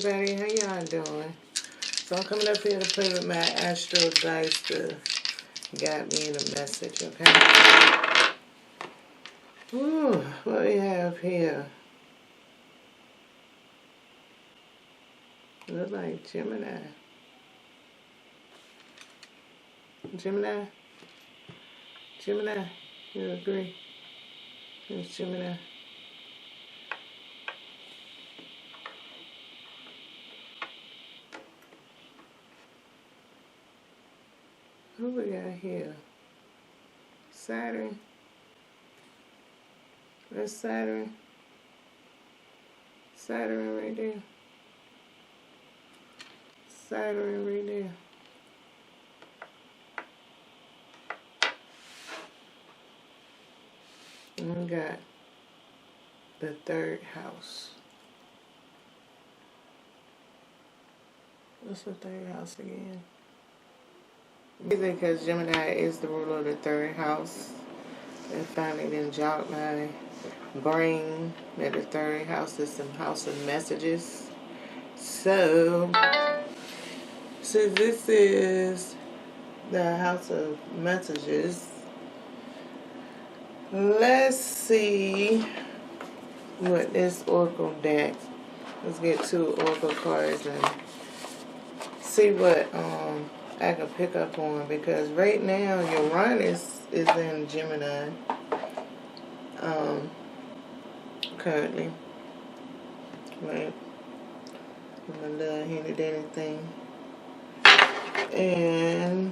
everybody, how y'all doing? So I'm coming up here to play with my astro dice to guide me in a message, okay? Ooh, what we have here? Look like Gemini. Gemini? Gemini? You agree? It's Gemini. Who we got here? Saturn. That's Saturn. Saturn right there. Saturn right there. And we got the third house. What's the third house again? Because Gemini is the ruler of the third house. And finally then jogged my brain that the third house is the house of messages. So since this is the house of messages, let's see what this oracle deck. Let's get 2 oracle cards and see what I can pick up on, because right now Uranus is in Gemini currently, right? I'm a little hinted anything, and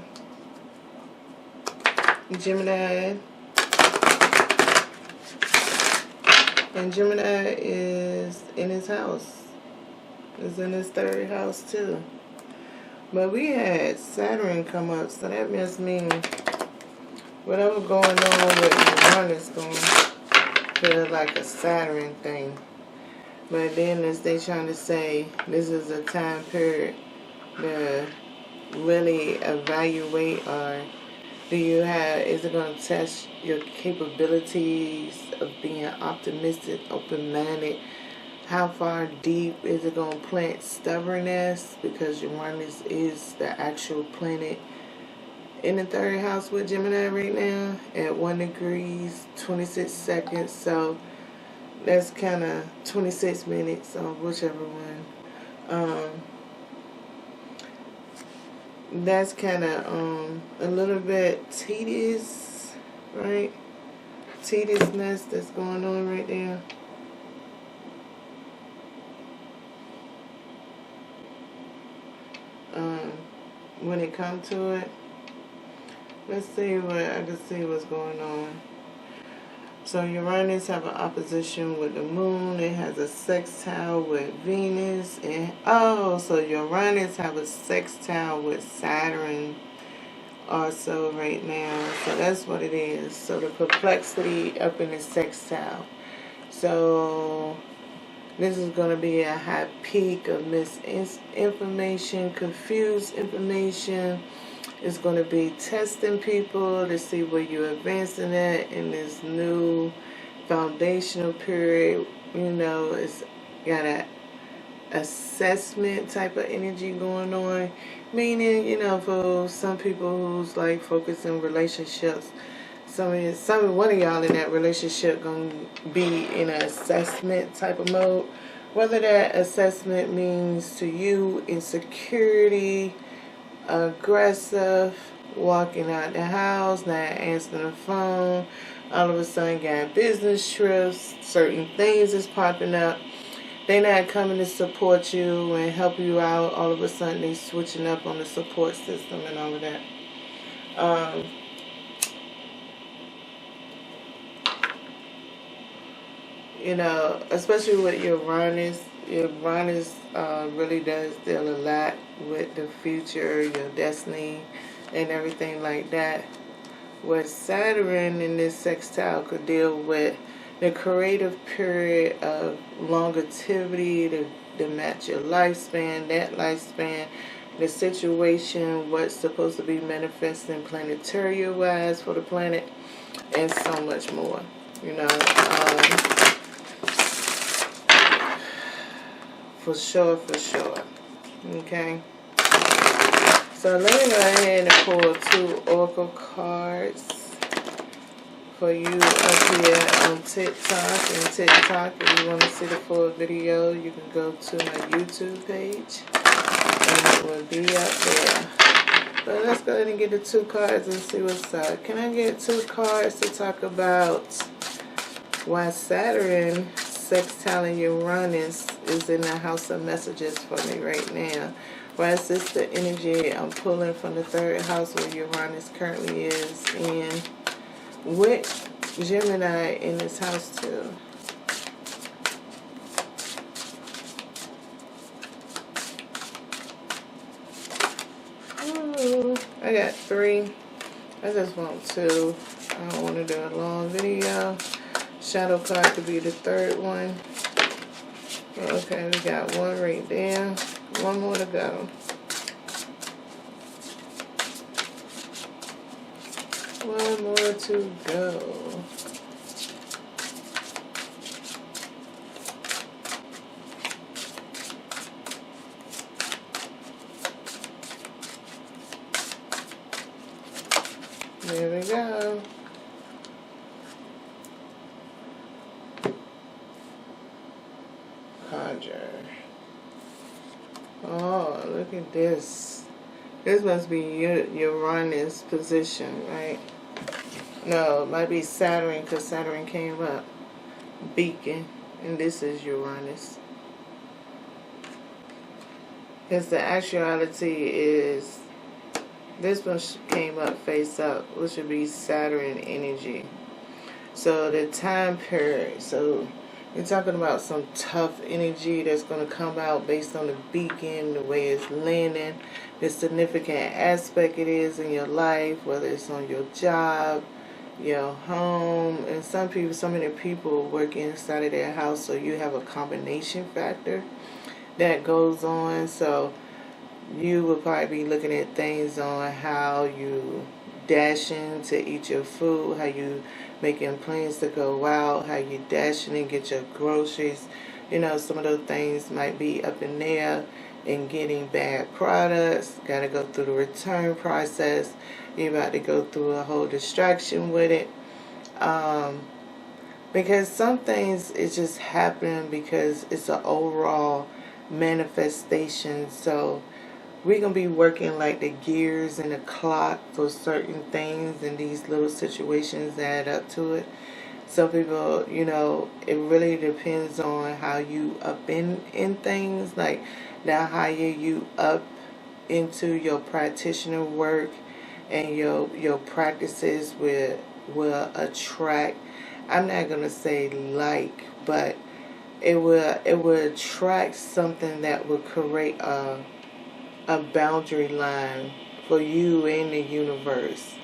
Gemini is in his house, is in his third house too. But we had Saturn come up, so that must mean whatever going on with Uranus going to feel like a Saturn thing. But then as they trying to say, this is a time period to really evaluate, or is it going to test your capabilities of being optimistic, open-minded? How far deep is it going to plant stubbornness? Because Uranus is the actual planet in the third house with Gemini right now at 1 degree, 26 seconds. So that's kind of 26 minutes on whichever one. That's kind of a little bit tedious, right? Tediousness that's going on right there. When it comes to it, let's see what I can see what's going on. So Uranus have an opposition with the moon. It has a sextile with Venus, and so Uranus have a sextile with Saturn also right now. So that's what it is. So the perplexity up in the sextile. So this is going to be a high peak of misinformation, confused information. It's going to be testing people to see where you're advancing at in this new foundational period. You know, it's got a assessment type of energy going on. Meaning, you know, for some people who's like focused in relationships, one of y'all in that relationship gonna be in an assessment type of mode. Whether that assessment means to you insecurity, aggressive, walking out the house, not answering the phone, all of a sudden got business trips, certain things is popping up. They're not coming to support you and help you out. All of a sudden they switching up on the support system and all of that. You know, especially with Uranus really does deal a lot with the future, your destiny, and everything like that. With Saturn in this sextile could deal with the creative period of longevity to match your lifespan, the situation, what's supposed to be manifesting planetary-wise for the planet, and so much more. You know, for sure, for sure. Okay. So let me go ahead and pull 2 oracle cards for you up here on TikTok. And TikTok, if you want to see the full video, you can go to my YouTube page, and it will be up there. So let's go ahead and get the 2 cards and see what's up. Can I get 2 cards to talk about why Saturn, Sextile, and Uranus is in the house of messages for me right now? Why is this the energy I'm pulling from the 3rd house where Uranus currently is, and with Gemini in this house too? Ooh, I got 3. I just want 2. I don't want to do a long video. Shadow card could be the 3rd one. Okay, we got 1 right there. 1 more to go. 1 more to go. There we go. Conjure. Oh, look at this. This must be Uranus position, right? No, it might be Saturn, because Saturn came up. Beacon. And this is Uranus. Because the actuality is, this one came up face up, which would be Saturn energy. So the time period, so you're talking about some tough energy that's going to come out based on the beacon, the way it's landing, the significant aspect it is in your life, whether it's on your job, your home, and some people, so many people work inside of their house, so you have a combination factor that goes on. So you will probably be looking at things on how you dashing to eat your food, how you making plans to go out, how you dashing and get your groceries. You know, some of those things might be up in there, and getting bad products. Got to go through the return process. You're about to go through a whole distraction with it. Because some things it's just happening because it's an overall manifestation. So we're going to be working like the gears in the clock for certain things, and these little situations add up to it. Some people, you know, it really depends on how you up in things. Like, the higher you up into your practitioner work and your practices will attract, I'm not going to say like, but it will attract something that will create a boundary line for you and the universe.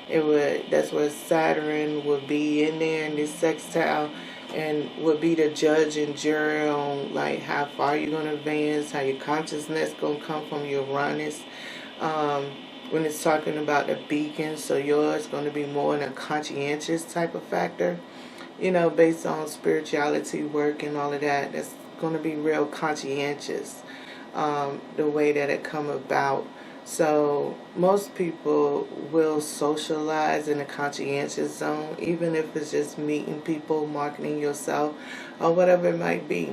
That's where Saturn would be in there in this sextile, and would be the judge and jury on like how far you're gonna advance, how your consciousness gonna come from Uranus. When it's talking about the beacon, so yours gonna be more in a conscientious type of factor, you know, based on spirituality work and all of that. That's gonna be real conscientious. The way that it come about. So most people will socialize in a conscientious zone, even if it's just meeting people, marketing yourself, or whatever it might be.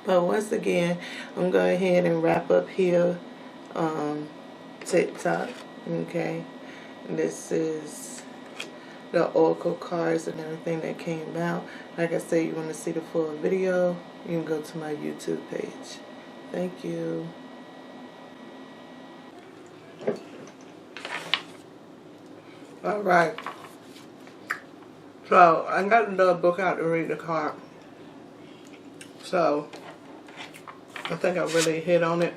But once again, I'm going to go ahead and wrap up here TikTok. Okay, this is the oracle cards and everything that came out. Like I said, you want to see the full video, you can go to my YouTube page. Thank you. All right. So I got another book out to read the card. So I think I really hit on it.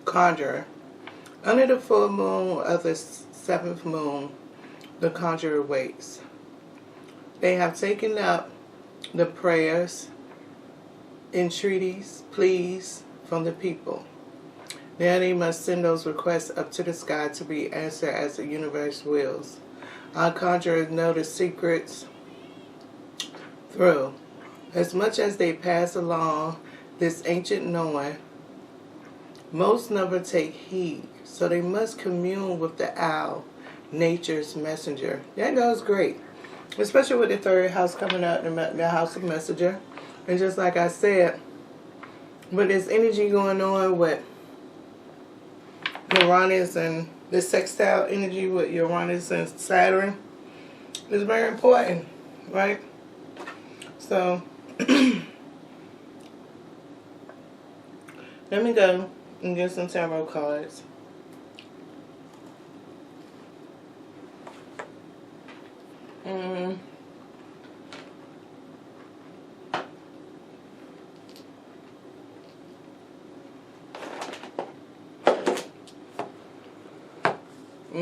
Conjurer. Under the full moon of the 7th moon, the conjurer waits. They have taken up the prayers, entreaties, pleas from the people. Now they must send those requests up to the sky to be answered as the universe wills. Our conjurers know the secrets through As much as they pass along this ancient knowing, most never take heed, so they must commune with the owl, nature's messenger. That goes great, especially with the third house coming out, the house of messenger. And just like I said, with this energy going on with Uranus and this sextile energy with Uranus and Saturn is very important, right? So, let me go and get some tarot cards. I'm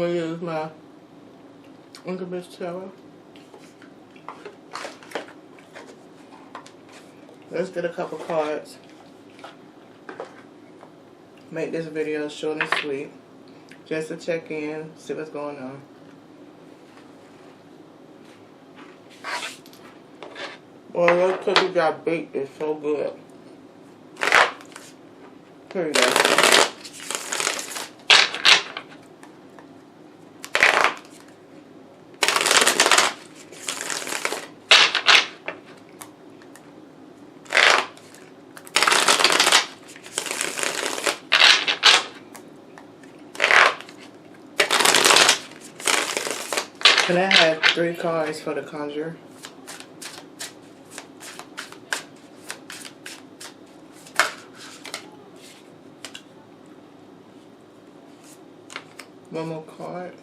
going to use my Incubus Tarot. Let's get a couple cards. Make this video short and sweet. Just to check in, see what's going on. Boy, those cookies got baked. It's so good. Here we go. Can I have 3 cards for the conjure? One more card.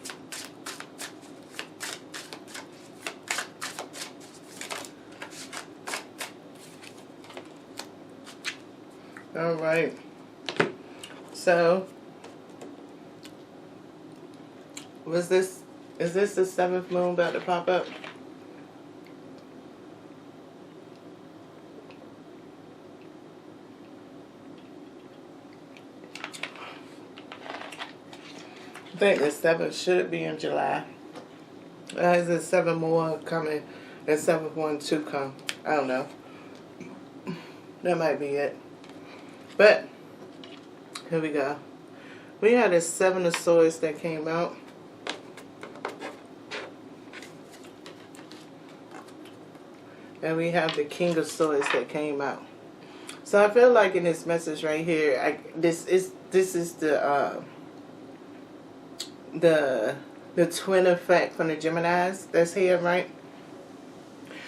All right. So, is this the 7th moon about to pop up? I think the 7th should be in July. Is there 7 more coming? And 7th one to come. I don't know. That might be it. But, here we go. We had a 7 of Swords that came out. And we have the King of Swords that came out. So I feel like in this message right here, this is the twin effect from the Geminis that's here, right?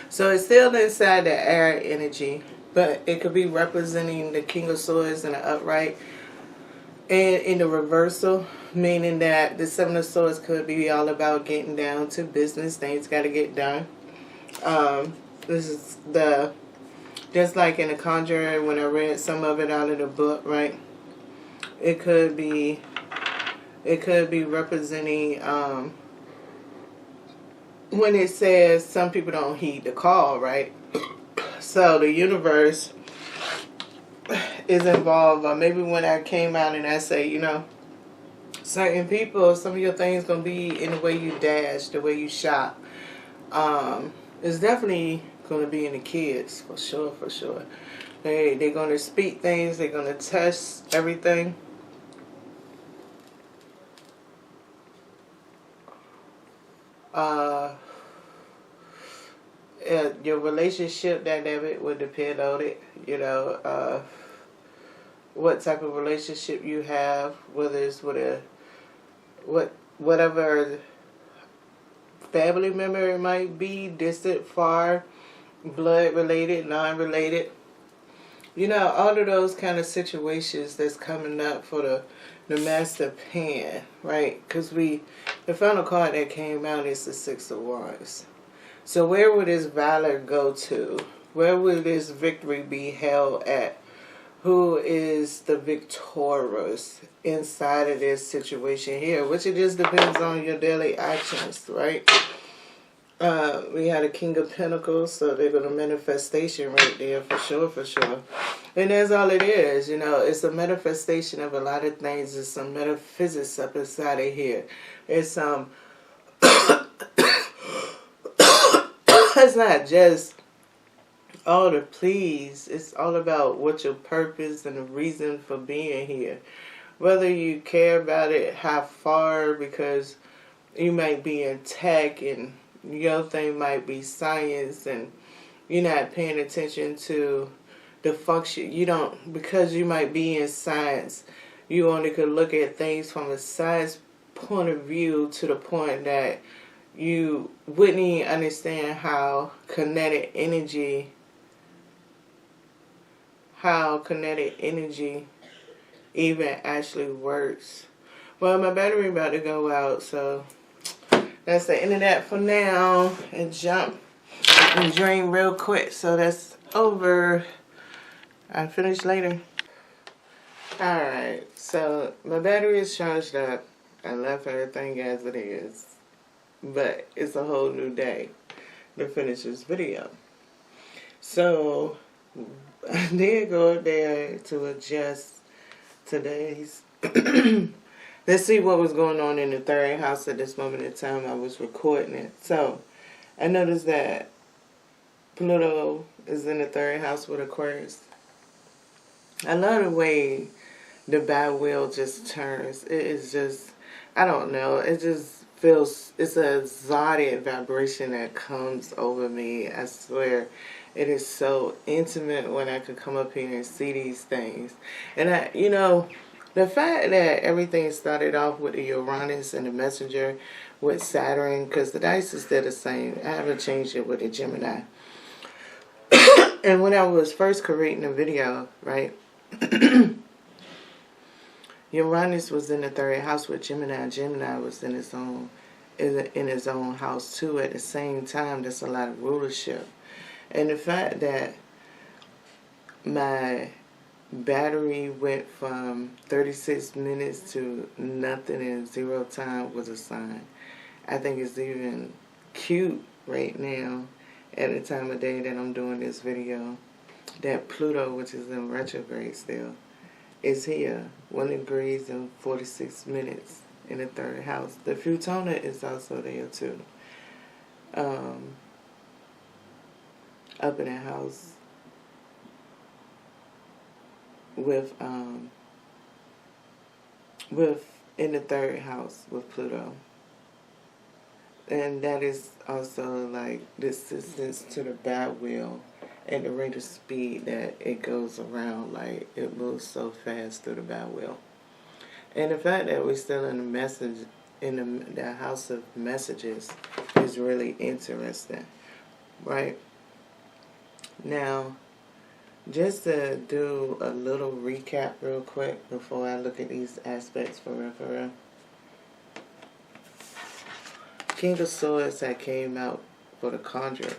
So it's still inside the air energy, but it could be representing the King of Swords in the upright and in the reversal, meaning that the 7 of Swords could be all about getting down to business. Things got to get done. This is just like in The Conjurer when I read some of it out of the book, right? It could be representing when it says some people don't heed the call, right? So the universe is involved. Or maybe when I came out and I say, you know, certain people, some of your things gonna be in the way you dash, the way you shop. It's definitely gonna be in the kids, for sure, for sure. They're gonna speak things. They're gonna test everything. Your relationship dynamic would depend on it. You know, what type of relationship you have, whether it's with whatever family member it might be, distant, far, blood related, non-related. You know, all of those kind of situations that's coming up for the Master Pen, right? Because the final card that came out is the 6 of Wands. So where would this valor go to? Where would this victory be held at? Who is the victorious inside of this situation here? Which it just depends on your daily actions, right? We had a King of Pentacles, so they're going to manifestation right there, for sure, for sure. And that's all it is, you know. It's a manifestation of a lot of things. It's some metaphysics up inside of here. It's it's not just all the please. It's all about what your purpose and the reason for being here. Whether you care about it, how far, because you might be in tech and your thing might be science and you're not paying attention to the function. You don't, because you might be in science, you only could look at things from a science point of view to the point that you wouldn't even understand how kinetic energy even actually works. Well, my battery about to go out, so that's the end of that for now. And jump and drain real quick, so that's over. I'll finish later. Alright, so my battery is charged up. I left everything as it is. But it's a whole new day to finish this video. So I did go up there to adjust today's. Let's see what was going on in the third house at this moment in time I was recording it. So I noticed that Pluto is in the third house with Aquarius. I love the way the bat wheel just turns. It is just, I don't know, it just feels, it's a exotic vibration that comes over me. I swear, it is so intimate when I could come up here and see these things. And the fact that everything started off with the Uranus and the Messenger with Saturn, because the dice is still the same. I haven't changed it with the Gemini. And when I was first creating the video, right, Uranus was in the third house with Gemini. Gemini was in his own house too. At the same time, there's a lot of rulership, and the fact that my battery went from 36 minutes to nothing in 0 time was a sign. I think it's even cute right now at the time of day that I'm doing this video that Pluto, which is in retrograde still, is here, 1 degree and 46 minutes in the third house. The Futona is also there too. Up in the house with in the third house with Pluto. And that is also like the distance to the bat wheel and the rate of speed that it goes around. Like, it moves so fast through the bat wheel. And the fact that we're still in the message, in the house of messages, is really interesting, right? Now, just to do a little recap real quick before I look at these aspects for real. King of Swords that came out for the Conjure,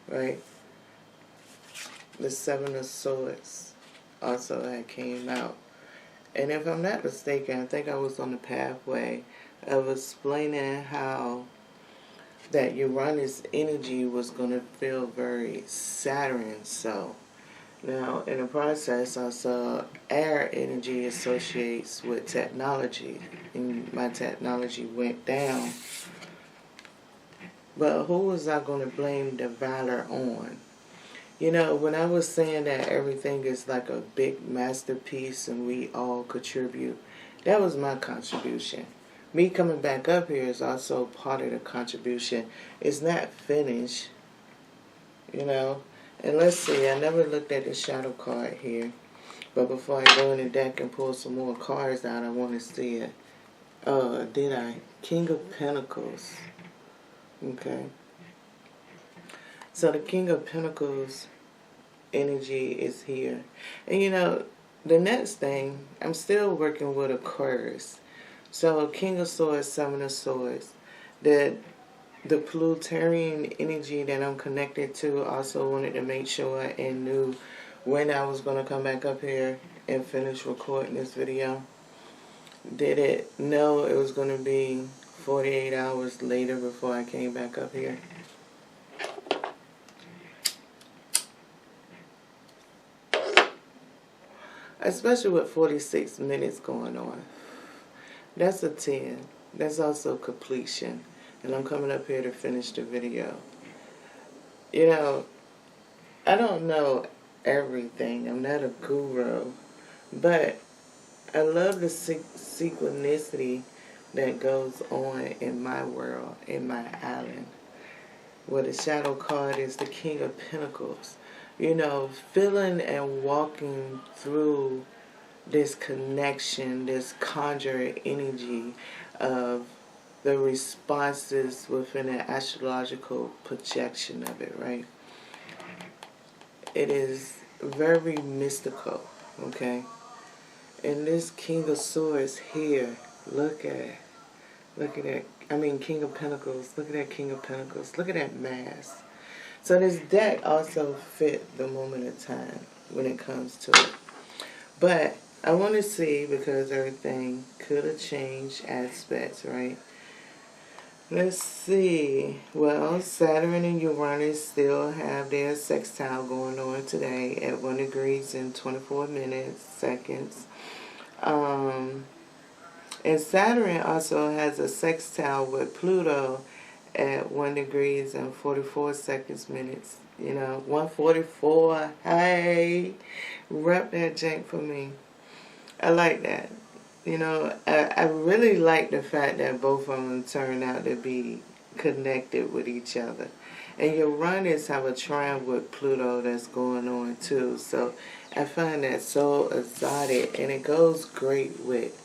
right? The Seven of Swords also that came out. And if I'm not mistaken, I think I was on the pathway of explaining how that Uranus energy was going to feel very Saturn. So now in the process, also air energy associates with technology, and my technology went down. But who was I going to blame the valor on? You know, when I was saying that everything is like a big masterpiece and we all contribute, that was my contribution. Me coming back up here is also part of the contribution. It's not finished, you know. And let's see, I never looked at the shadow card here. But before I go in the deck and pull some more cards out, I want to see it. Did I? King of Pentacles. Okay. So the King of Pentacles energy is here. And you know, the next thing, I'm still working with Aquarius. So King of Swords, Seven of Swords. The Plutonian energy that I'm connected to, also wanted to make sure and knew when I was going to come back up here and finish recording this video. Did it know it was going to be 48 hours later before I came back up here? Especially with 46 minutes going on. That's a 10. That's also completion. And I'm coming up here to finish the video. You know, I don't know everything. I'm not a guru. But I love the synchronicity that goes on in my world, in my island, where the shadow card is the King of Pentacles. You know, feeling and walking through this connection, this conjure energy of the responses within an astrological projection of it, right? It is very mystical, okay? And this King of Swords here, look at it. Look at that. I mean, King of Pentacles. Look at that King of Pentacles. Look at that mass. So this deck also fit the moment of time when it comes to it. But I want to see, because everything could have changed aspects, right? Let's see. Well, Saturn and Uranus still have their sextile going on today at 1 degree and 24 minutes, seconds. And Saturn also has a sextile with Pluto at 1 degree and 44 seconds, minutes. You know, 144. Hey, rep that jank for me. I like that. You know, I really like the fact that both of them turn out to be connected with each other. And Uranus have a trine with Pluto that's going on too. So I find that so exotic, and it goes great with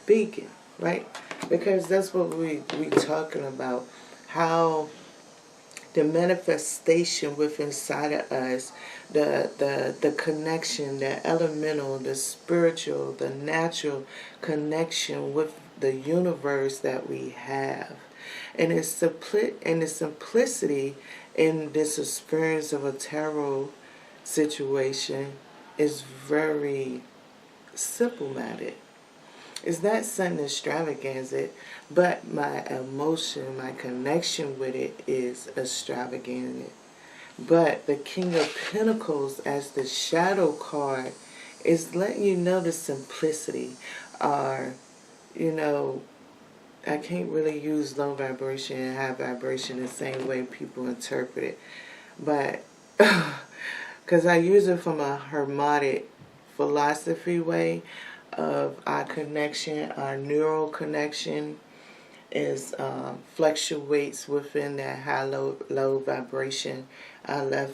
Beacon, right? Because that's what we talking about. How the manifestation within inside of us, the connection, the elemental, the spiritual, the natural connection with the universe that we have. And the simplicity in this experience of a tarot situation is very simple-minded. It's not something extravagant, but my emotion, my connection with it is extravagant. But the King of Pentacles as the shadow card is letting you know the simplicity. Or, you know, I can't really use low vibration and high vibration the same way people interpret it. But, because I use it from a Hermetic philosophy way of our connection, our neural connection is fluctuates within that high low vibration. Our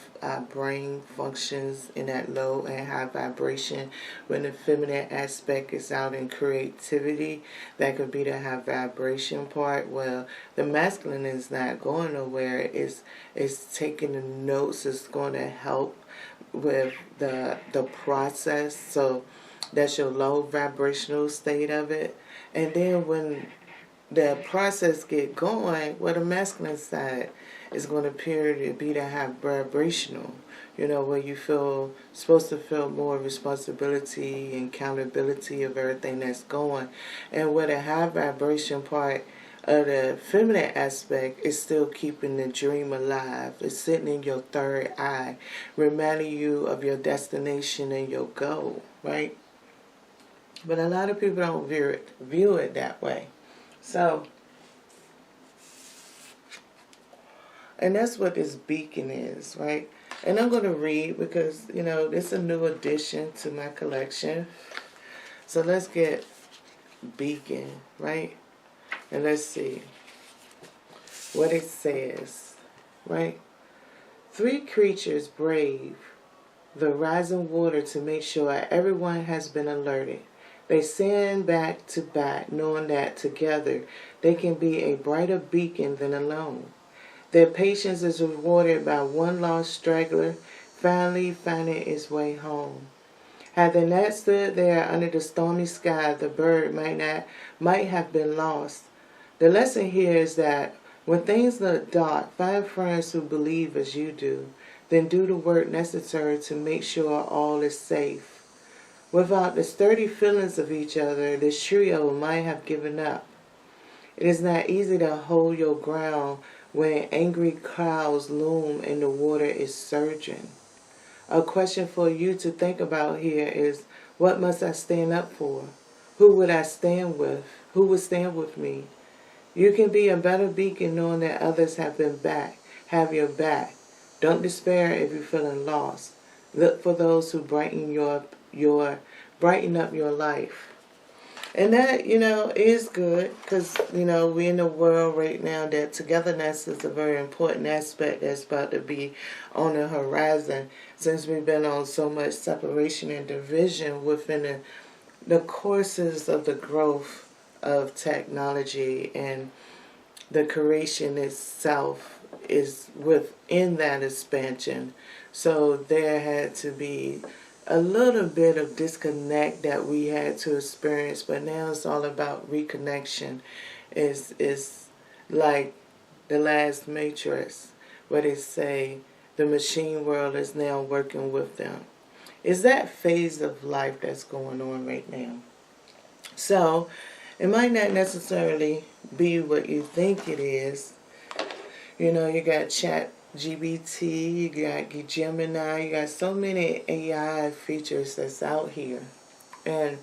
brain functions in that low and high vibration. When the feminine aspect is out in creativity, that could be the high vibration part. Well, the masculine is not going nowhere. It's taking the notes. It's going to help with the process. So that's your low vibrational state of it. And then when the process get going, well, the masculine side is going to appear to be the high vibrational, you know, where you supposed to feel more responsibility and accountability of everything that's going. And where the high vibration part of the feminine aspect is still keeping the dream alive. It's sitting in your third eye, reminding you of your destination and your goal, right? But a lot of people don't view it that way. So, and that's what this beacon is, right? And I'm going to read because, you know, this is a new addition to my collection. So let's get beacon, right? And let's see what it says, right? 3 creatures brave the rising water to make sure everyone has been alerted. They stand back to back, knowing that together they can be a brighter beacon than alone. Their patience is rewarded by one lost straggler finally finding its way home. Had they not stood there under the stormy sky, the bird might have been lost. The lesson here is that when things look dark, find friends who believe as you do, then do the work necessary to make sure all is safe. Without the sturdy feelings of each other, the trio might have given up. It is not easy to hold your ground when angry clouds loom and the water is surging. A question for you to think about here is, what must I stand up for? Who would I stand with? Who would stand with me? You can be a better beacon knowing that others have your back. Don't despair if you're feeling lost. Look for those who brighten brighten up your life. And that, is good because, we're in a world right now that togetherness is a very important aspect that's about to be on the horizon since we've been on so much separation and division within the courses of the growth of technology, and the creation itself is within that expansion. So there had to be a little bit of disconnect that we had to experience, but now it's all about reconnection. It's like the last Matrix, where they say the machine world is now working with them. It's that phase of life that's going on right now. So it might not necessarily be what you think it is. You got ChatGPT, you got Gemini, you got so many AI features that's out here. And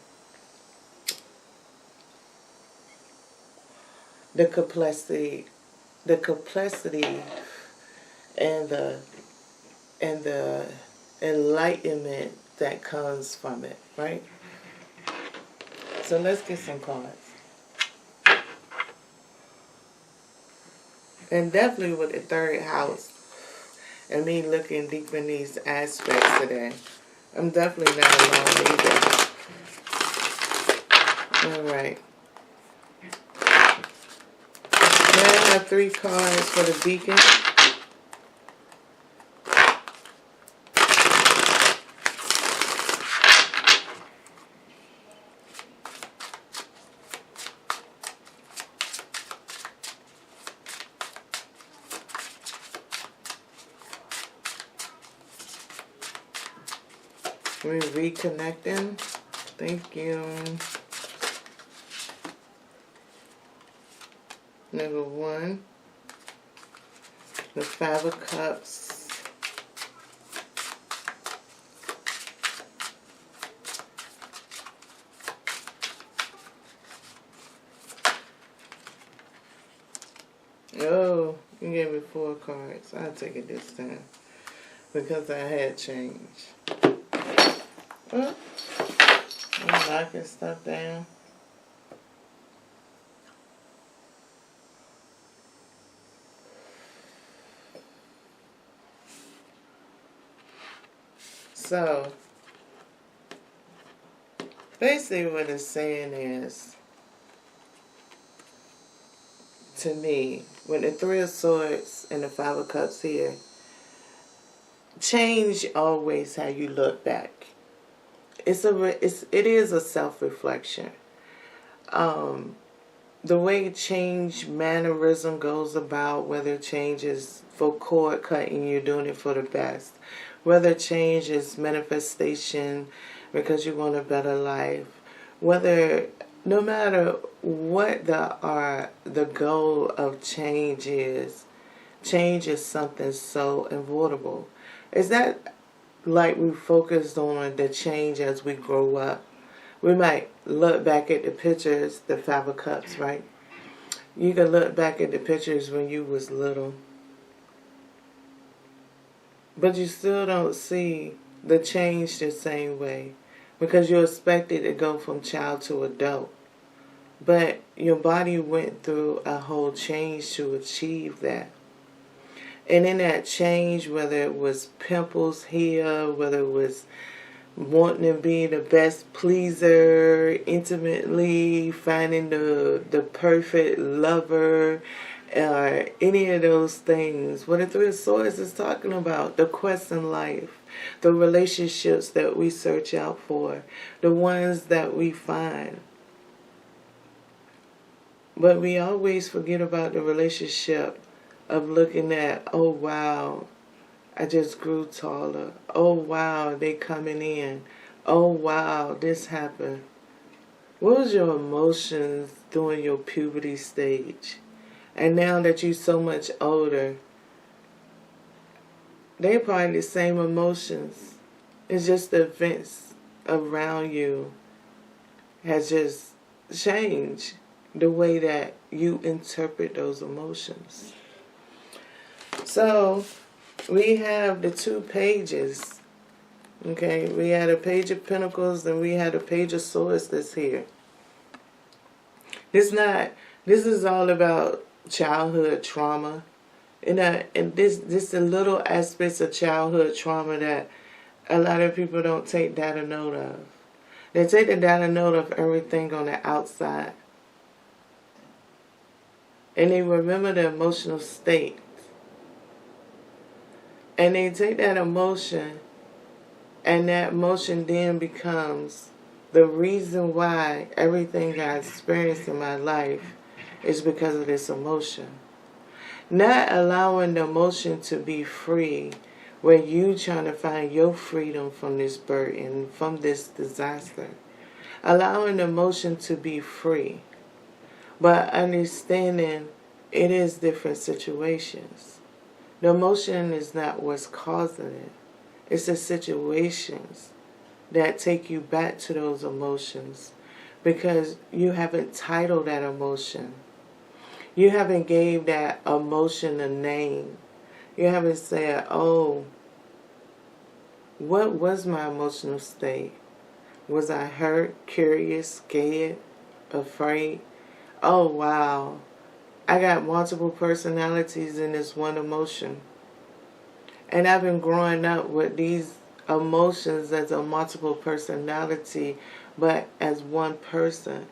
the complexity and the enlightenment that comes from it, right? So let's get some cards. And definitely with the third house, and me looking deep in these aspects today, I'm definitely not alone either. Alright. Now I have 3 cards for the beacon. We're reconnecting. Thank you. Number 1. The 5 of Cups. Oh, you gave me 4 cards. I'll take it this time because I had change. Oh, I'm knocking stuff down. So, basically what it's saying is, to me, when the 3 of Swords and the 5 of Cups here, change always how you look back. It is a self-reflection. The way change mannerism goes about, whether change is for cord cutting, you're doing it for the best. Whether change is manifestation because you want a better life. No matter what the goal of change is something so inevitable. Is that like we focused on the change as we grow up? We might look back at the pictures, the 5 of Cups, right? You can look back at the pictures when you was little, but you still don't see the change the same way because you're expected to go from child to adult. But your body went through a whole change to achieve that. And in that change, whether it was pimples here, whether it was wanting to be the best pleaser, intimately finding the perfect lover, any of those things. What the 3 of Swords is talking about, the quest in life, the relationships that we search out for, the ones that we find. But we always forget about the relationship of looking at, oh wow, I just grew taller. Oh wow, they coming in. Oh wow, this happened. What was your emotions during your puberty stage? And now that you're so much older, they're probably the same emotions. It's just the events around you has just changed the way that you interpret those emotions. So, we have the 2 pages. Okay, we had a page of pentacles and we had a page of swords that's here. This is all about childhood trauma. And this the little aspects of childhood trauma that a lot of people don't take data note of. They take the data note of everything on the outside. And they remember the emotional state. And they take that emotion, and that emotion then becomes the reason why everything I experienced in my life is because of this emotion. Not allowing the emotion to be free, where you trying to find your freedom from this burden, from this disaster. Allowing the emotion to be free, but understanding it is different situations. The emotion is not what's causing it. It's the situations that take you back to those emotions, because you haven't titled that emotion. You haven't gave that emotion a name. You haven't said, oh, what was my emotional state? Was I hurt, curious, scared, afraid? Oh, wow. I got multiple personalities in this one emotion. And I've been growing up with these emotions as a multiple personality, but as one person.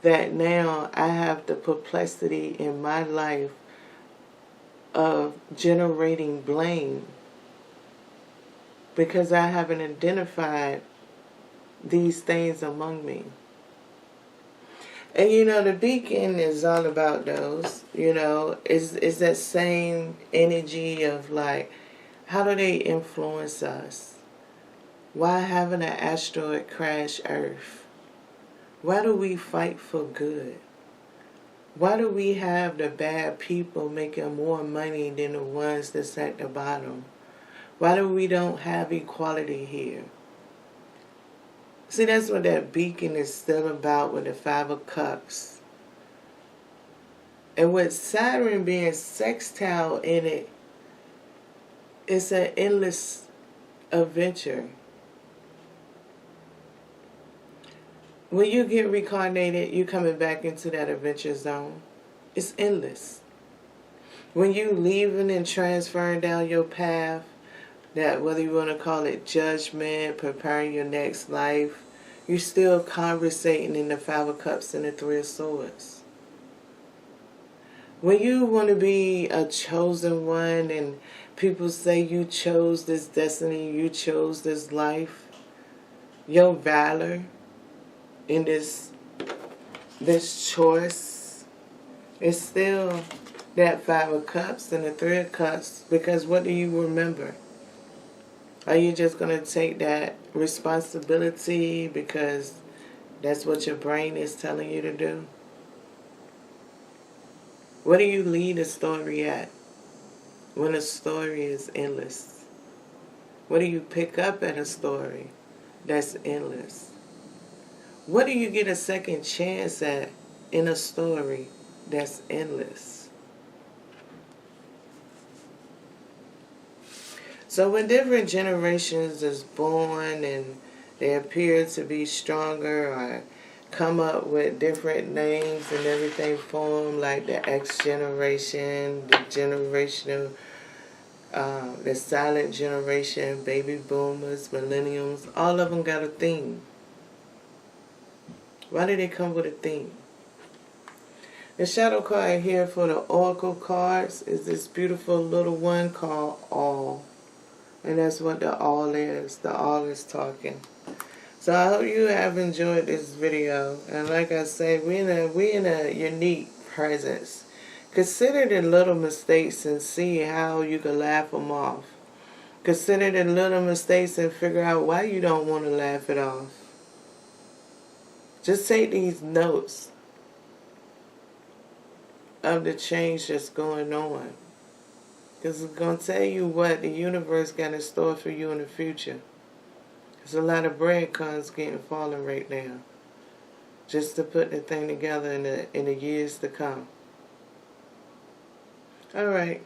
That now I have the perplexity in my life of generating blame, because I haven't identified these things among me. And the beacon is all about those, is that same energy of like, how do they influence us? Why haven't an asteroid crash Earth? Why do we fight for good? Why do we have the bad people making more money than the ones that's at the bottom? Why do we don't have equality here? See, that's what that beacon is still about with the 5 of Cups. And with Saturn being sextile in it, it's an endless adventure. When you get reincarnated, you're coming back into that adventure zone. It's endless. When you leaving and transferring down your path, that whether you want to call it judgment, preparing your next life, you're still conversating in the 5 of Cups and the 3 of Swords. When you want to be a chosen one and people say you chose this destiny, you chose this life, your valor in this choice is still that 5 of Cups and the 3 of Cups, because what do you remember? Are you just going to take that responsibility because that's what your brain is telling you to do? What do you lead a story at when a story is endless? What do you pick up at a story that's endless? What do you get a second chance at in a story that's endless? So when different generations is born and they appear to be stronger or come up with different names and everything for them, like the X generation, the generational, the silent generation, baby boomers, millennials, all of them got a theme. Why did they come with a theme? The shadow card here for the Oracle cards is this beautiful little one called All. And that's what the All is. The All is talking. So I hope you have enjoyed this video. And like I said, we in a unique presence. Consider the little mistakes and see how you can laugh them off. Consider the little mistakes and figure out why you don't want to laugh it off. Just take these notes of the change that's going on. Because it's going to tell you what the universe got in store for you in the future. There's a lot of breadcrumbs getting fallen right now. Just to put the thing together in the years to come. Alright.